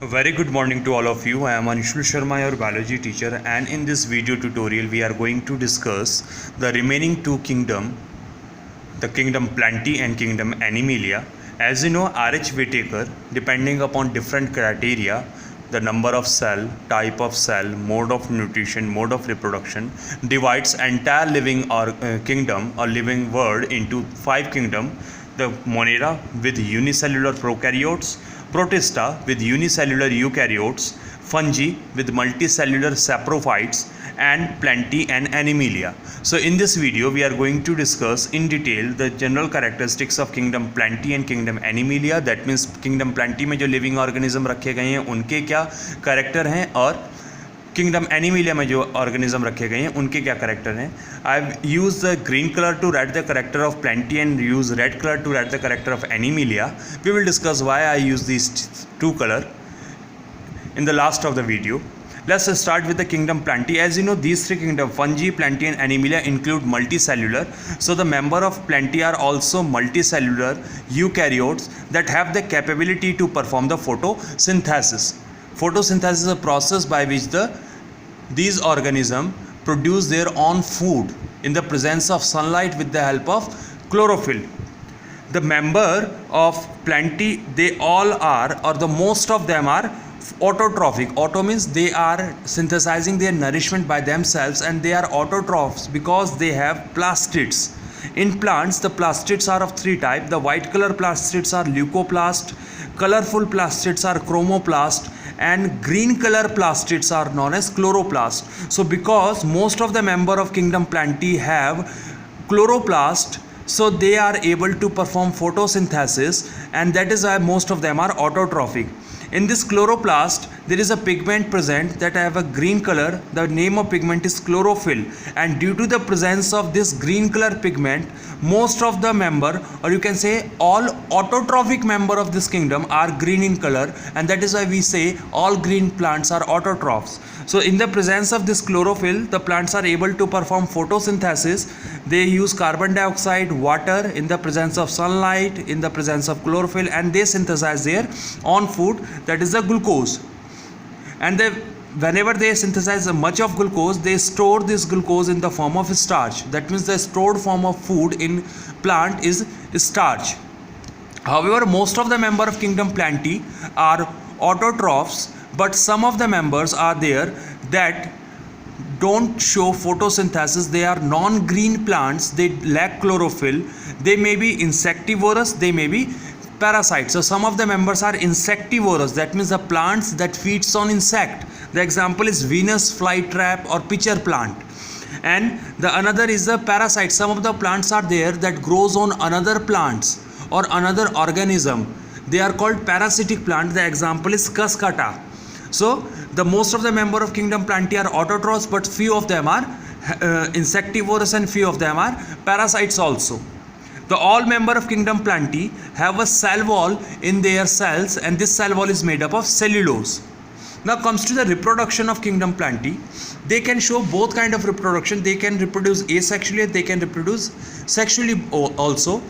A very good morning to all of you. I am Anshul Sharma, your biology teacher, and in this video tutorial we are going to discuss the remaining two kingdom, the kingdom Plantae and kingdom Animalia. As you know, R.H. Whitaker, depending upon different criteria, the number of cell, type of cell, mode of nutrition, mode of reproduction, divides entire living or kingdom or living world into five kingdom: the Monera with unicellular prokaryotes, Protista with unicellular eukaryotes, fungi with multicellular saprophytes, and Plantae and Animalia. So in this video we are going to discuss in detail the general characteristics of kingdom Plantae and kingdom Animalia. That means kingdom Plantae में जो living organism रखे गए हैं उनके क्या character हैं और kingdom Animalia में जो ऑर्गेनिज्म रखे गए हैं उनके क्या करेक्टर हैं. I have use the green colour to write the character of plantae and use red colour to write the character of animalia. We will discuss why I use this two colour in the last of the video. Let's start with the kingdom Plantae. As you know, these three kingdom fungi, Plantae and Animalia include multicellular. So the member of Plantae are also multicellular eukaryotes that have the capability to perform the photosynthesis. Photosynthesis is a process by which these organisms produce their own food in the presence of sunlight with the help of chlorophyll. The member of Plantae, they all are, or the most of them are autotrophic. Auto means they are synthesizing their nourishment by themselves, and they are autotrophs because they have plastids. In plants, the plastids are of three types. The white color plastids are leucoplast, colorful plastids are chromoplast, and green color plastids are known as chloroplast. So because most of the member of kingdom Plantae have chloroplast, so they are able to perform photosynthesis, and that is why most of them are autotrophic. In this chloroplast, there is a pigment present that have a green color. The name of pigment is chlorophyll, and due to the presence of this green color pigment, most of the member, or you can say all autotrophic member of this kingdom are green in color, and that is why we say all green plants are autotrophs. So in the presence of this chlorophyll, the plants are able to perform photosynthesis. They use carbon dioxide, water in the presence of sunlight, in the presence of chlorophyll, and they synthesize their own food, that is the glucose. And whenever they synthesize much of glucose, they store this glucose in the form of starch. That means the stored form of food in plant is starch. However, most of the member of kingdom Plantae are autotrophs, but some of the members are there that don't show photosynthesis. They are non-green plants. They lack chlorophyll. They may be insectivorous. They may be parasites. So some of the members are insectivorous. That means the plants that feeds on insect. The example is Venus flytrap or pitcher plant. And the another is the parasite. Some of the plants are there that grows on another plants or another organism. They are called parasitic plant. The example is Cuscata. So the most of the member of kingdom Plantae are autotrophs, but few of them are insectivorous and few of them are parasites also. The all member of kingdom Plantae have a cell wall in their cells, and this cell wall is made up of cellulose. Now comes to the reproduction of kingdom Plantae. They can show both kind of reproduction. They can reproduce asexually, they can reproduce sexually also.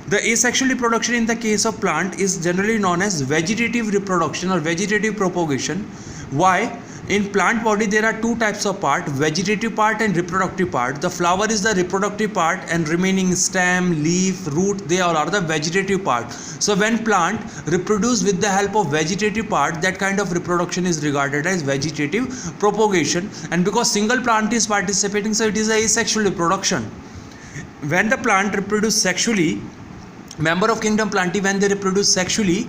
The asexual reproduction in the case of plant is generally known as vegetative reproduction or vegetative propagation. Why? In plant body there are two types of part, vegetative part and reproductive part. The flower is the reproductive part, and remaining stem, leaf, root, they all are the vegetative part. So when plant reproduce with the help of vegetative part, that kind of reproduction is regarded as vegetative propagation. And because single plant is participating, so it is a asexual reproduction. When the plant reproduce sexually, member of kingdom Plantae, when they reproduce sexually,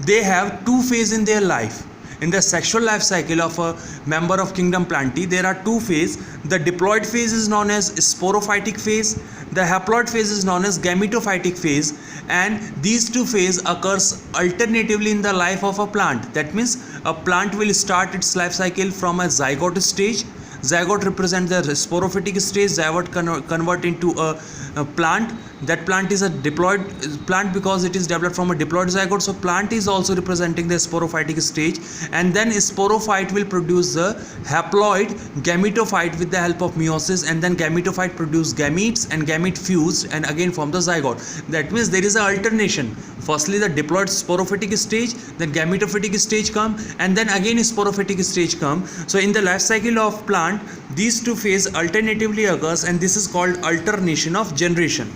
they have two phases in their life. In the sexual life cycle of a member of kingdom Plantae, there are two phases. The diploid phase is known as sporophytic phase. The haploid phase is known as gametophytic phase, and these two phases occurs alternatively in the life of a plant. That means a plant will start its life cycle from a zygote stage. Zygote represents the sporophytic stage. Zygote convert into a plant, that plant is a diploid plant because it is developed from a diploid zygote. So plant is also representing the sporophytic stage, and then sporophyte will produce the haploid gametophyte with the help of meiosis, and then gametophyte produce gametes, and gamete fused and again form the zygote. That means there is a alternation. Firstly the diploid sporophytic stage, then gametophytic stage come, and then again sporophytic stage come. So in the life cycle of plant, these two phase alternatively occurs, and this is called alternation of generation.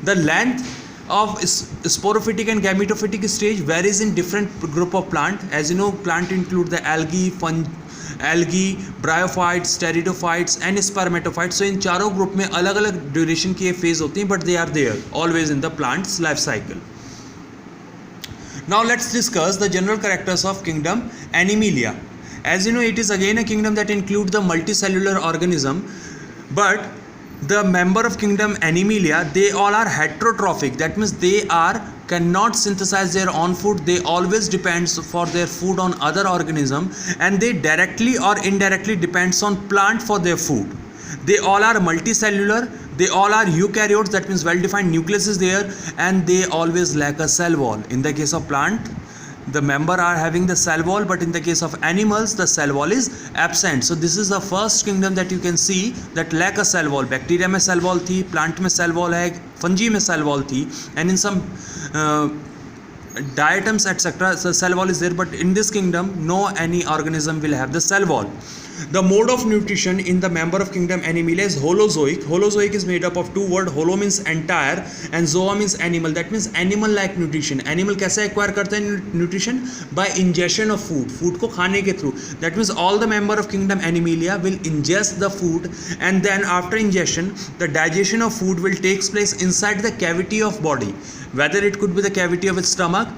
The length of sporophytic and gametophytic stage varies in different group of plant. As you know, plant include the algae, bryophytes, pteridophytes and spermatophytes. So इन चारों group में अलग अलग duration की phase होती हैं, but they are there always in the plant's life cycle. Now let's discuss the general characters of kingdom Animalia. As you know, it is again a kingdom that includes the multicellular organism, but the member of kingdom Animalia, they all are heterotrophic. That means they cannot synthesize their own food. They always depends for their food on other organism, and they directly or indirectly depends on plant for their food. They all are multicellular. They all are eukaryotes. That means well-defined nucleus is there, and they always lack a cell wall. In the case of plant, the member are having the cell wall, but in the case of animals the cell wall is absent. So this is the first kingdom that you can see that lack a cell wall. Bacteria में cell wall थी, plant में cell wall है, fungi में cell wall थी, and in some diatoms etc. so cell wall is there, but in this kingdom no any organism will have the cell wall. The mode of nutrition in the member of kingdom Animalia is holozoic. Holozoic is made up of two words. Holo means entire and zoa means animal. That means animal like nutrition. Animal कैसे acquire करते हैं nutrition? By ingestion of food. Food को खाने के through. That means all the member of kingdom Animalia will ingest the food, and then after ingestion the digestion of food will takes place inside the cavity of body. Whether it could be the cavity of its stomach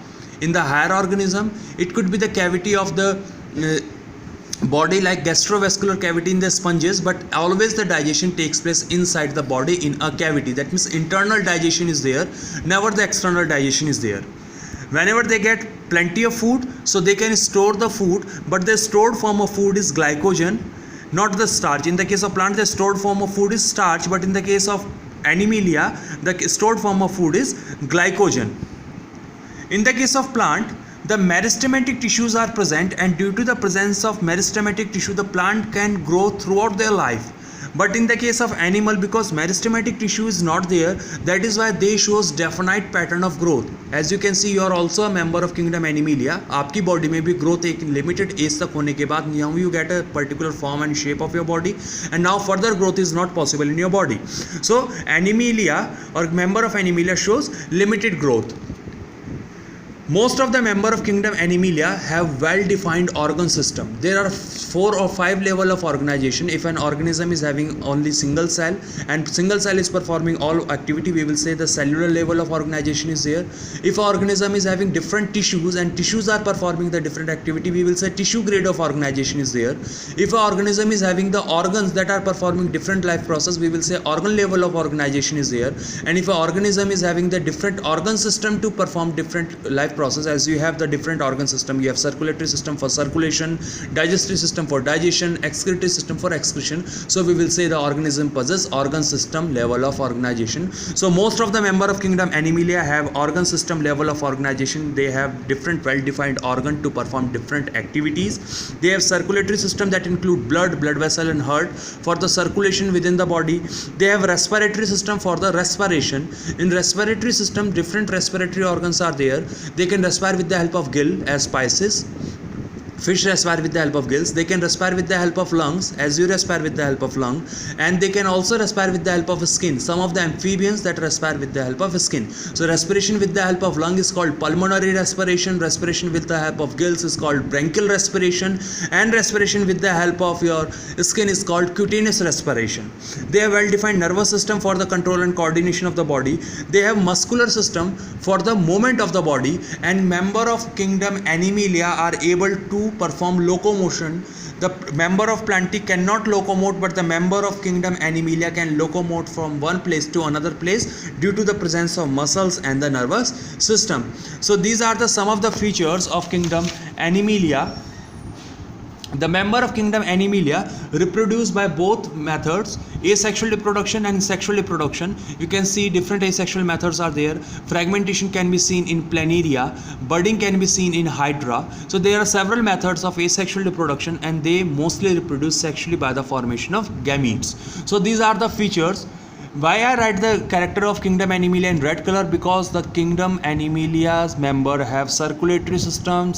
in the higher organism, it could be the cavity of the body like gastrovascular cavity in the sponges, but always the digestion takes place inside the body in a cavity. That means internal digestion is there, never the external digestion is there. Whenever they get plenty of food, so they can store the food, but the stored form of food is glycogen, not the starch. In the case of plant, the stored form of food is starch, but in the case of Animalia, the stored form of food is glycogen. In the case of plant, the meristematic tissues are present, and due to the presence of meristematic tissue, the plant can grow throughout their life. But in the case of animal, because meristematic tissue is not there, that is why they shows definite pattern of growth. As you can see, you are also a member of kingdom Animalia. आपकी body में भी growth एक limited age तक होने के बाद now you get a particular form and shape of your body, and now further growth is not possible in your body. So Animalia or member of Animalia shows limited growth. Most of the member of kingdom Animalia have well-defined organ system. There are 4 or 5 level of organization. If an organism is having only single cell and single cell is performing all activity, we will say the cellular level of organization is there. If an organism is having different tissues and tissues are performing the different activity, we will say tissue grade of organization is there. If an organism is having the organs that are performing different life process, we will say organ level of organization is there. And if an organism is having the different organ system to perform different life process, as you have the different organ system, you have circulatory system for circulation, digestive system for digestion, excretory system for excretion. So we will say the organism possesses organ system level of organization. So most of the member of kingdom Animalia have organ system level of organization. They have different well-defined organ to perform different activities. They have circulatory system that include blood vessel and heart for the circulation within the body. They have respiratory system for the respiration. In respiratory system, different respiratory organs are there. They can respire with the help of gill as Pisces. Fish respire with the help of gills. They can respire with the help of lungs, as you respire with the help of lung, and they can also respire with the help of skin. Some of the amphibians that respire with the help of skin. So respiration with the help of lung is called pulmonary respiration. Respiration with the help of gills is called bronchial respiration, and respiration with the help of your skin is called cutaneous respiration. They have well-defined nervous system for the control and coordination of the body. They have muscular system for the movement of the body, and member of kingdom Animalia are able to perform locomotion. The member of Plantae cannot locomote, but the member of kingdom Animalia can locomote from one place to another place due to the presence of muscles and the nervous system. So these are the some of the features of kingdom Animalia. The member of kingdom Animalia reproduce by both methods, asexual reproduction and sexual reproduction. You can see different asexual methods are there. Fragmentation can be seen in Planaria, budding can be seen in Hydra. So there are several methods of asexual reproduction, and they mostly reproduce sexually by the formation of gametes. So these are the features. Why I write the character of kingdom Animalia in red color? Because the kingdom Animalia's member have circulatory system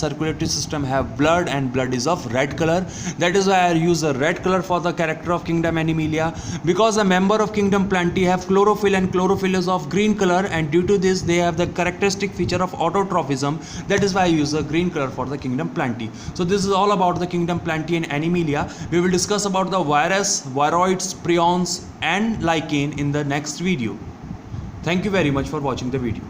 have blood, and blood is of red color. That is why I use the red color for the character of kingdom Animalia. Because a member of kingdom Plantae have chlorophyll, and chlorophyll is of green color, and due to this they have the characteristic feature of autotrophism. That is why I use the green color for the kingdom Plantae. So this is all about the kingdom Plantae and Animalia. We will discuss about the virus, viroids, prions and lichen in the next video. Thank you very much for watching the video.